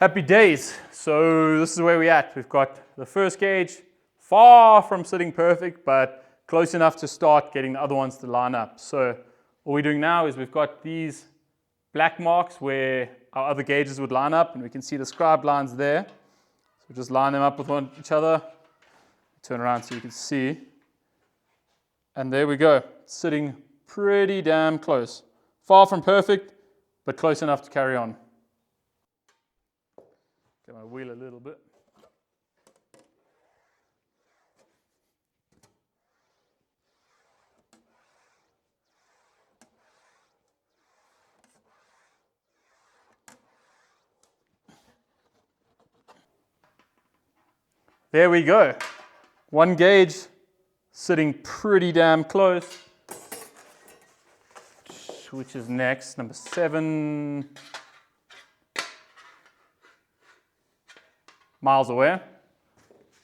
Happy days. So this is where we're at. We've got the first gauge, far from sitting perfect, but close enough to start getting the other ones to line up. So what we're doing now is we've got these black marks where our other gauges would line up, and we can see the scribed lines there. So just line them up with each other. Turn around so you can see. And there we go, sitting pretty damn close. Far from perfect, but close enough to carry on. Get my wheel a little bit. There we go. One gauge sitting pretty damn close. Which is next, number 7. Miles away.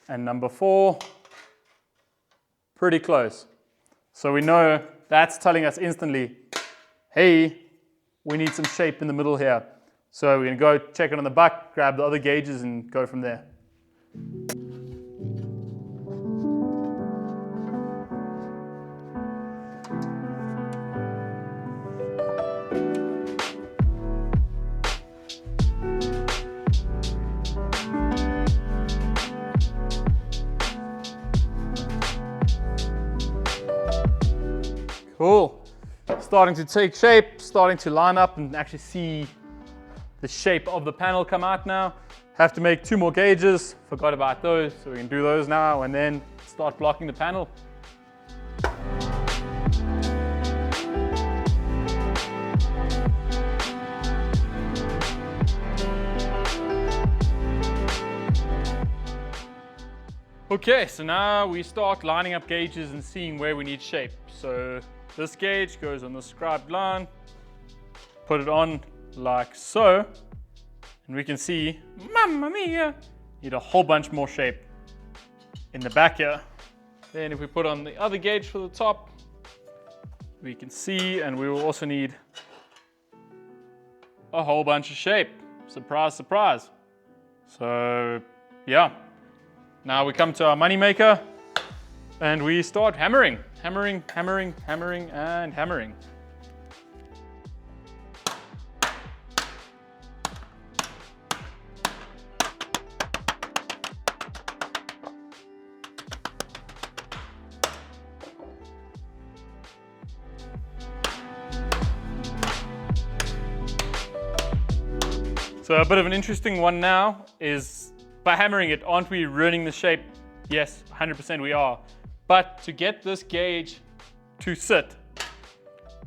And number 4, pretty close. So we know that's telling us instantly, hey, we need some shape in the middle here. So we're going to go check it on the buck, grab the other gauges and go from there. Cool. Starting to take shape, starting to line up and actually see the shape of the panel come out now. Have to make 2 more gauges. Forgot about those, so we can do those now and then start blocking the panel. Okay, so now we start lining up gauges and seeing where we need shape. So this gauge goes on the scribed line, put it on like so, and we can see, mamma mia, need a whole bunch more shape in the back here. Then if we put on the other gauge for the top, we can see, and we will also need a whole bunch of shape. Surprise, surprise. So yeah, now we come to our money maker and we start hammering. Hammering, hammering, hammering, and hammering. So a bit of an interesting one now is, by hammering it, aren't we ruining the shape? Yes, 100% we are. But to get this gauge to sit,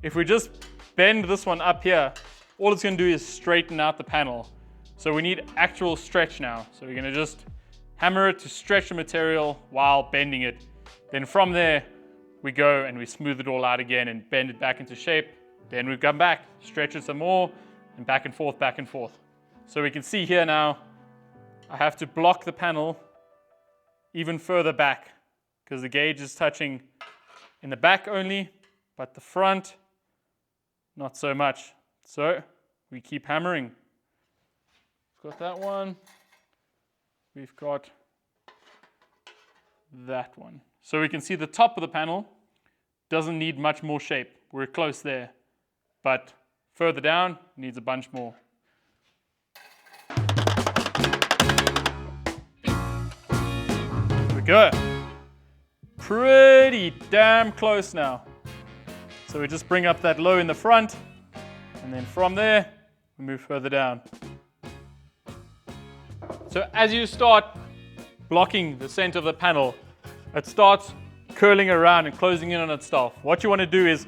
if we just bend this one up here, all it's going to do is straighten out the panel. So we need actual stretch now. So we're going to just hammer it to stretch the material while bending it. Then from there, we go and we smooth it all out again and bend it back into shape. Then we come back, stretch it some more, and back and forth, back and forth. So we can see here now, I have to block the panel even further back, because the gauge is touching in the back only, but the front, not so much. So we keep hammering. We've got that one. We've got that one. So we can see the top of the panel doesn't need much more shape. We're close there. But further down, needs a bunch more. There we go. Pretty damn close now. So we just bring up that low in the front, and then from there, we move further down. So as you start blocking the center of the panel, it starts curling around and closing in on itself. What you want to do is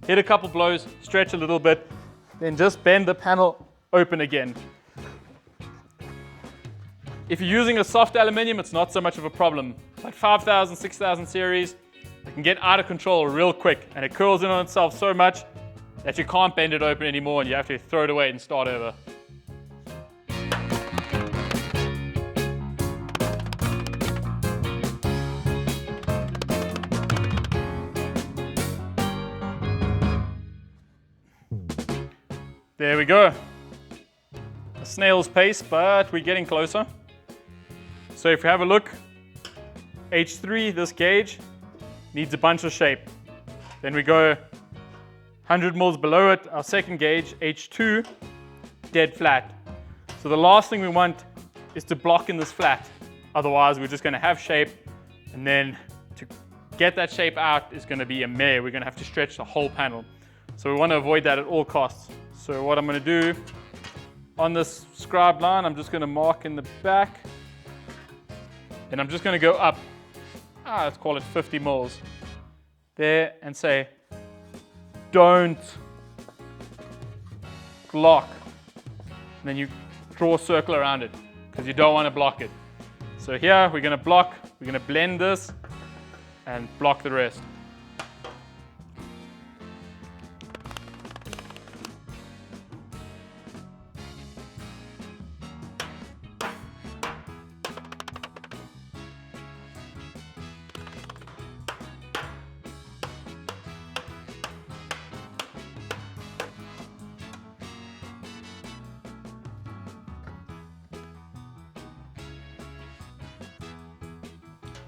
hit a couple blows, stretch a little bit, then just bend the panel open again. If you're using a soft aluminium, it's not so much of a problem. Like 5000, 6000 series, it can get out of control real quick, and it curls in on itself so much that you can't bend it open anymore and you have to throw it away and start over. There we go. snail's pace, but we're getting closer. So if you have a look, H3, this gauge, needs a bunch of shape. Then we go 100 mils below it, our second gauge, H2, dead flat. So the last thing we want is to block in this flat. Otherwise, we're just going to have shape, and then to get that shape out is going to be a mare. We're going to have to stretch the whole panel. So we want to avoid that at all costs. So what I'm going to do on this scribe line, I'm just going to mark in the back, and I'm just going to go up, let's call it 50 mils there, and say, don't block. And then you draw a circle around it, because you don't want to block it. So here we're going to block, we're going to blend this and block the rest.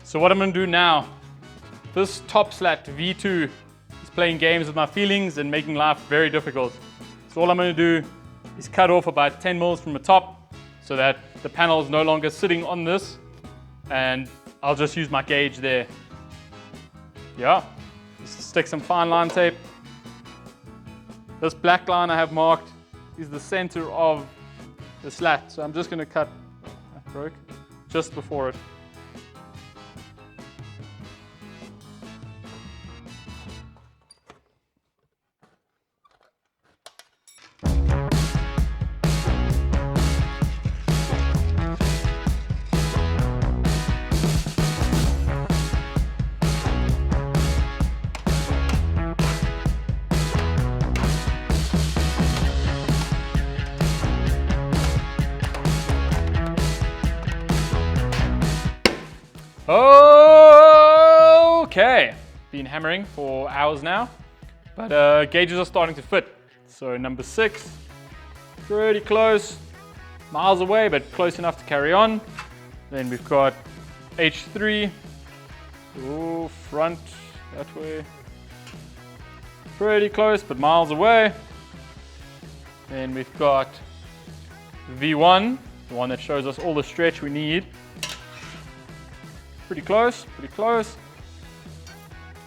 So what I'm going to do now, this top slat V2 is playing games with my feelings and making life very difficult. So all I'm going to do is cut off about 10 mils from the top so that the panel is no longer sitting on this, and I'll just use my gauge there. Yeah, just stick some fine line tape. This black line I have marked is the center of the slat, so I'm just going to cut, that broke, just before it. Okay, been hammering for hours now, but gauges are starting to fit. So number 6, pretty close, miles away, but close enough to carry on. Then we've got H3, front that way, pretty close, but miles away. Then we've got V1, the one that shows us all the stretch we need. Pretty close, pretty close.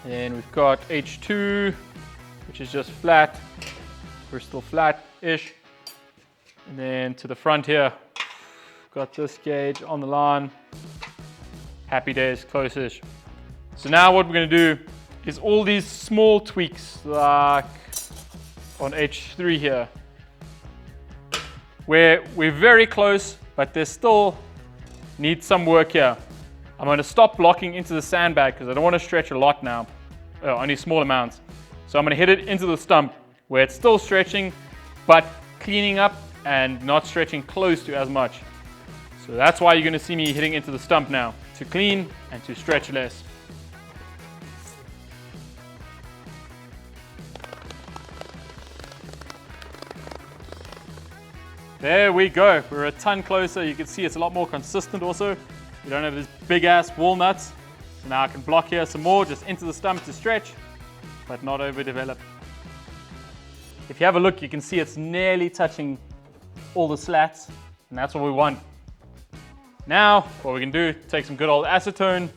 And we've got H2, which is just flat. We're still flat-ish. And then to the front here, got this gauge on the line. Happy days, close-ish. So now what we're going to do is all these small tweaks, like on H3 here, where we're very close, but there still needs some work here. I'm going to stop blocking into the sandbag because I don't want to stretch a lot now, only small amounts. So I'm going to hit it into the stump where it's still stretching, but cleaning up and not stretching close to as much. So that's why you're going to see me hitting into the stump now, to clean and to stretch less. There we go. We're a ton closer. You can see it's a lot more consistent also. We don't have these big ass walnuts. So now I can block here some more, just into the stump to stretch, but not overdeveloped. If you have a look, you can see it's nearly touching all the slats, and that's what we want. Now, what we can do, take some good old acetone,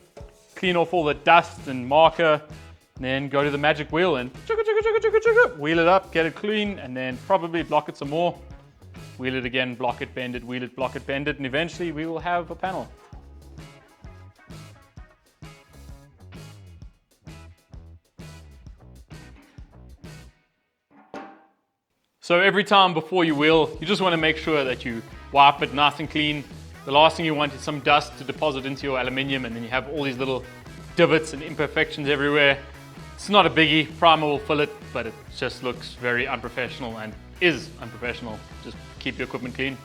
clean off all the dust and marker, and then go to the magic wheel and wheel it up, get it clean, and then probably block it some more. Wheel it again, block it, bend it, wheel it, block it, bend it, and eventually we will have a panel. So every time before you wheel, you just want to make sure that you wipe it nice and clean. The last thing you want is some dust to deposit into your aluminium, and then you have all these little divots and imperfections everywhere. It's not a biggie, primer will fill it, but it just looks very unprofessional and is unprofessional. Just keep your equipment clean.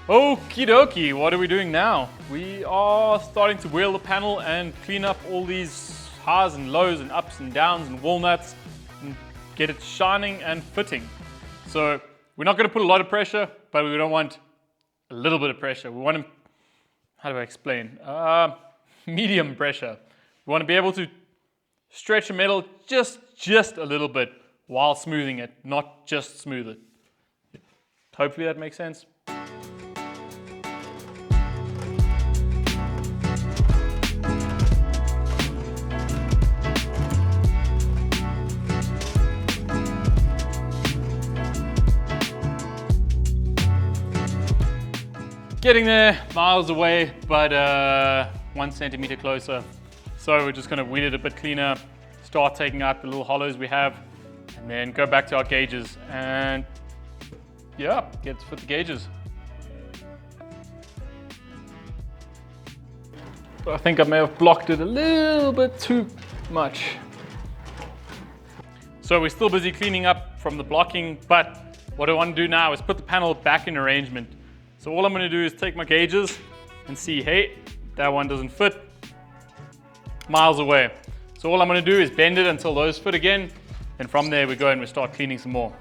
Okie dokie, what are we doing now? We are starting to wheel the panel and clean up all these highs and lows and ups and downs and walnuts and get it shining and fitting. So We're not going to put a lot of pressure, but we don't want a little bit of pressure. We want to, how do I explain? Medium pressure. We want to be able to stretch the metal just a little bit while smoothing it, not just smooth it. Hopefully that makes sense. Getting there, miles away, but 1 centimeter closer. So we're just going to wheel it a bit cleaner, start taking out the little hollows we have, and then go back to our gauges and yeah, get to fit the gauges. I think I may have blocked it a little bit too much. So we're still busy cleaning up from the blocking, but what I want to do now is put the panel back in arrangement. So all I'm going to do is take my gauges and see, hey, that one doesn't fit, miles away. So all I'm going to do is bend it until those fit again, and from there we go and we start cleaning some more.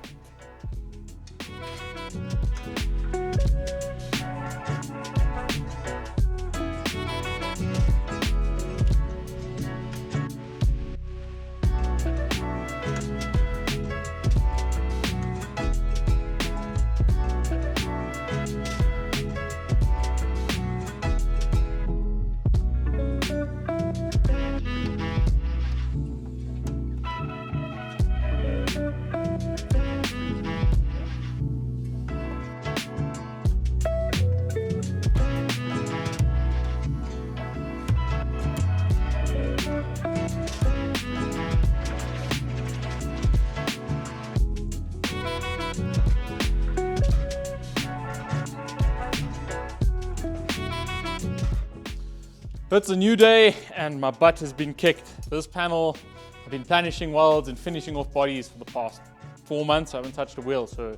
It's a new day and my butt has been kicked. This panel, I've been planishing welds and finishing off bodies for the past 4 months. I haven't touched a wheel, so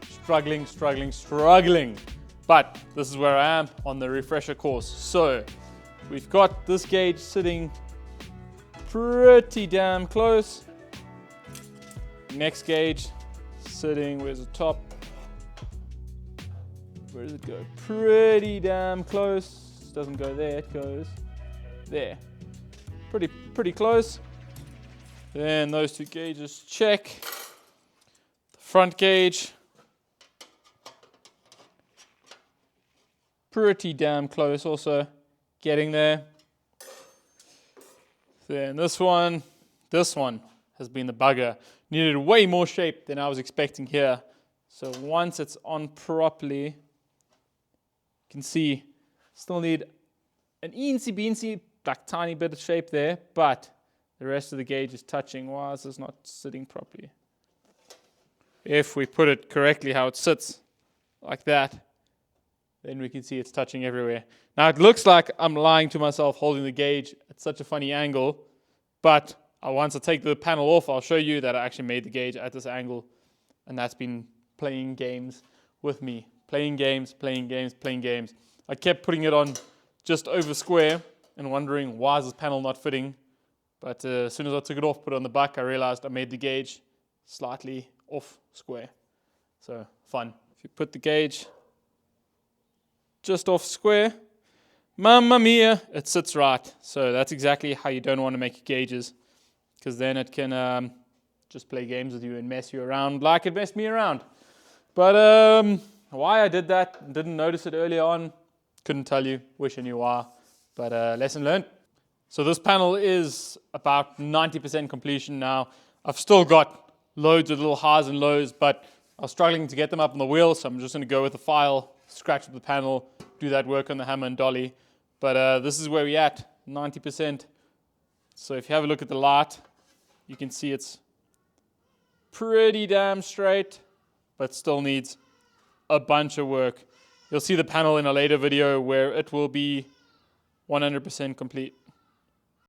struggling. But this is where I am on the refresher course. So we've got this gauge sitting pretty damn close. Next gauge sitting, where's the top? Where does it go? Pretty damn close. Doesn't go there, it goes there. Pretty close. Then those two gauges check. The front gauge, pretty damn close also, getting there. Then this one has been the bugger. Needed way more shape than I was expecting here. So once it's on properly, you can see still need an eensy-beensy, like tiny bit of shape there, but the rest of the gauge is touching. Why is this not sitting properly? If we put it correctly how it sits, like that, then we can see it's touching everywhere. Now it looks like I'm lying to myself holding the gauge at such a funny angle, but once I take the panel off, I'll show you that I actually made the gauge at this angle, and that's been playing games with me. Playing games. I kept putting it on just over square and wondering why is this panel not fitting. But as soon as I took it off, put it on the back, I realized I made the gauge slightly off square. So fun. If you put the gauge just off square, mamma mia, it sits right. So that's exactly how you don't want to make your gauges, because then it can just play games with you and mess you around like it messed me around. But why I did that, didn't notice it earlier on, couldn't tell you, wish I knew why, but lesson learned. So this panel is about 90% completion now. I've still got loads of little highs and lows, but I was struggling to get them up on the wheel, so I'm just going to go with the file, scratch up the panel, do that work on the hammer and dolly. But this is where we're at, 90%. So if you have a look at the light, you can see it's pretty damn straight, but still needs a bunch of work. You'll see the panel in a later video where it will be 100% complete.